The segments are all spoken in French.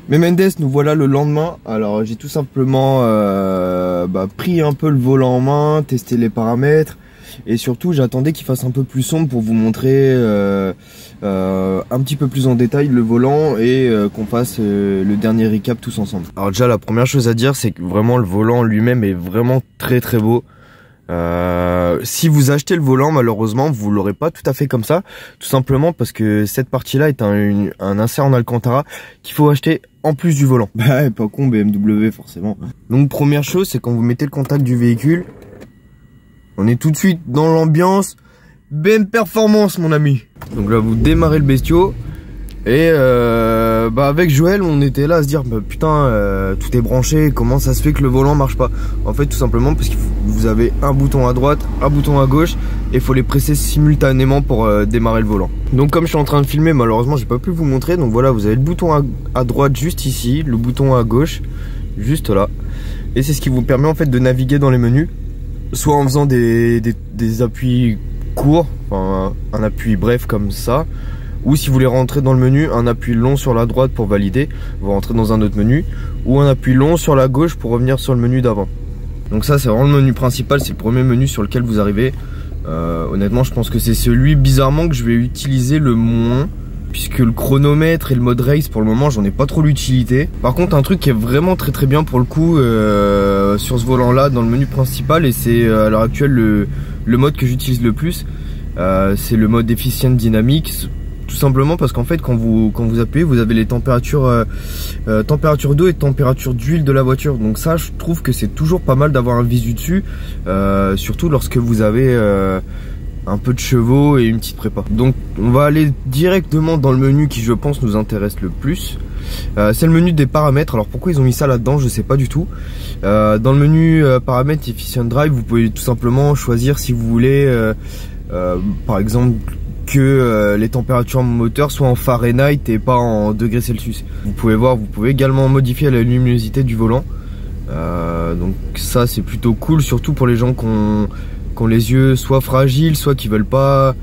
Mais Mendes, nous voilà le lendemain. Alors j'ai tout simplement pris un peu le volant en main, testé les paramètres. Et surtout j'attendais qu'il fasse un peu plus sombre pour vous montrer un petit peu plus en détail le volant et qu'on fasse le dernier recap tous ensemble. Alors déjà la première chose à dire, c'est que vraiment le volant lui-même est vraiment très très beau. Si vous achetez le volant, malheureusement vous l'aurez pas tout à fait comme ça, tout simplement parce que cette partie là est un insert en Alcantara qu'il faut acheter en plus du volant. Bah pas con, BMW forcément. Donc première chose, c'est quand vous mettez le contact du véhicule, on est tout de suite dans l'ambiance BM Performance mon ami. Donc là vous démarrez le bestiau et avec Joël on était là à se dire putain tout est branché, comment ça se fait que le volant marche pas? En fait tout simplement parce que vous avez un bouton à droite, un bouton à gauche et il faut les presser simultanément pour démarrer le volant. Donc comme je suis en train de filmer, malheureusement j'ai pas pu vous montrer, donc voilà, vous avez le bouton à droite juste ici, le bouton à gauche juste là, et c'est ce qui vous permet en fait de naviguer dans les menus, soit en faisant des appuis courts, enfin un appui bref comme ça, ou si vous voulez rentrer dans le menu, un appui long sur la droite pour valider, vous rentrez dans un autre menu, ou un appui long sur la gauche pour revenir sur le menu d'avant. Donc ça c'est vraiment le menu principal, c'est le premier menu sur lequel vous arrivez. Honnêtement je pense que c'est celui bizarrement que je vais utiliser le moins, puisque le chronomètre et le mode race pour le moment j'en ai pas trop l'utilité. Par contre un truc qui est vraiment très bien pour le coup sur ce volant là dans le menu principal, et c'est à l'heure actuelle le mode que j'utilise le plus, c'est le mode Efficient Dynamics. Tout simplement parce qu'en fait quand vous appuyez, vous avez les températures température d'eau et température d'huile de la voiture. Donc ça je trouve que c'est toujours pas mal d'avoir un visu dessus, surtout lorsque vous avez un peu de chevaux et une petite prépa. Donc on va aller directement dans le menu qui je pense nous intéresse le plus. C'est le menu des paramètres. Alors pourquoi ils ont mis ça là-dedans, je sais pas du tout. Dans le menu paramètres Efficient Drive, vous pouvez tout simplement choisir si vous voulez par exemple que les températures moteur soient en Fahrenheit et pas en degrés Celsius. Vous pouvez voir, vous pouvez également modifier la luminosité du volant. Donc ça c'est plutôt cool, surtout pour les gens qui ont les yeux soit fragiles, soit qui veulent pas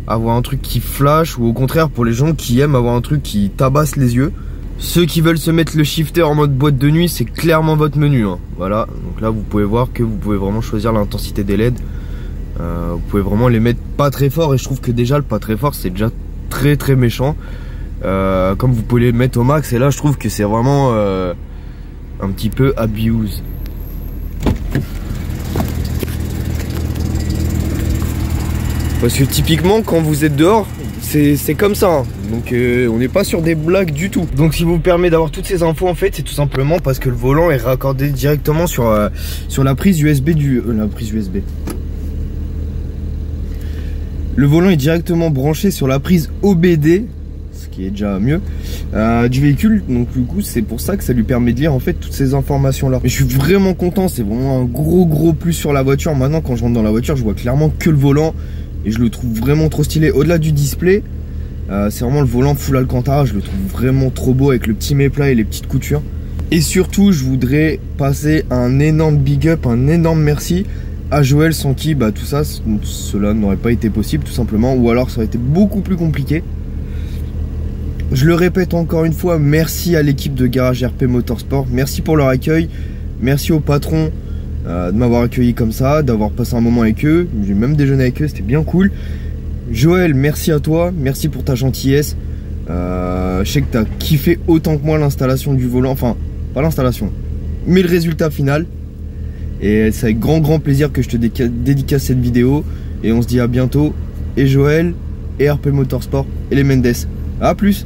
avoir un truc qui flash, ou au contraire pour les gens qui aiment avoir un truc qui tabasse les yeux. Ceux qui veulent se mettre le shifter en mode boîte de nuit, c'est clairement votre menu, hein. Voilà, donc là vous pouvez voir que vous pouvez vraiment choisir l'intensité des LED. Vous pouvez vraiment les mettre pas très fort, et je trouve que déjà le pas très fort c'est déjà très méchant. Comme vous pouvez les mettre au max, et là je trouve que c'est vraiment un petit peu abuse. Parce que typiquement quand vous êtes dehors c'est comme ça, hein. Donc on n'est pas sur des blagues du tout. Donc ce qui vous permet d'avoir toutes ces infos en fait, c'est tout simplement parce que le volant est raccordé directement sur la prise USB Le volant est directement branché sur la prise OBD, ce qui est déjà mieux, du véhicule. Donc du coup c'est pour ça que ça lui permet de lire en fait toutes ces informations là. Mais je suis vraiment content, c'est vraiment un gros plus sur la voiture. Maintenant quand je rentre dans la voiture, je vois clairement que le volant, et je le trouve vraiment trop stylé. Au-delà du display, c'est vraiment le volant full Alcantara, je le trouve vraiment trop beau avec le petit méplat et les petites coutures. Et surtout je voudrais passer un énorme big up, un énorme merci à Joël, sans qui tout ça, cela n'aurait pas été possible tout simplement, ou alors ça aurait été beaucoup plus compliqué. Je le répète encore une fois, merci à l'équipe de Garage RP Motorsport, merci pour leur accueil, merci aux patrons de m'avoir accueilli comme ça, d'avoir passé un moment avec eux, j'ai même déjeuné avec eux, c'était bien cool. Joël, merci à toi, merci pour ta gentillesse. Je sais que tu as kiffé autant que moi l'installation du volant, enfin pas l'installation, mais le résultat final. Et c'est avec grand plaisir que je te dédicace cette vidéo. Et on se dit à bientôt. Et Joël, et RP Motorsport, et les Mendes. A plus.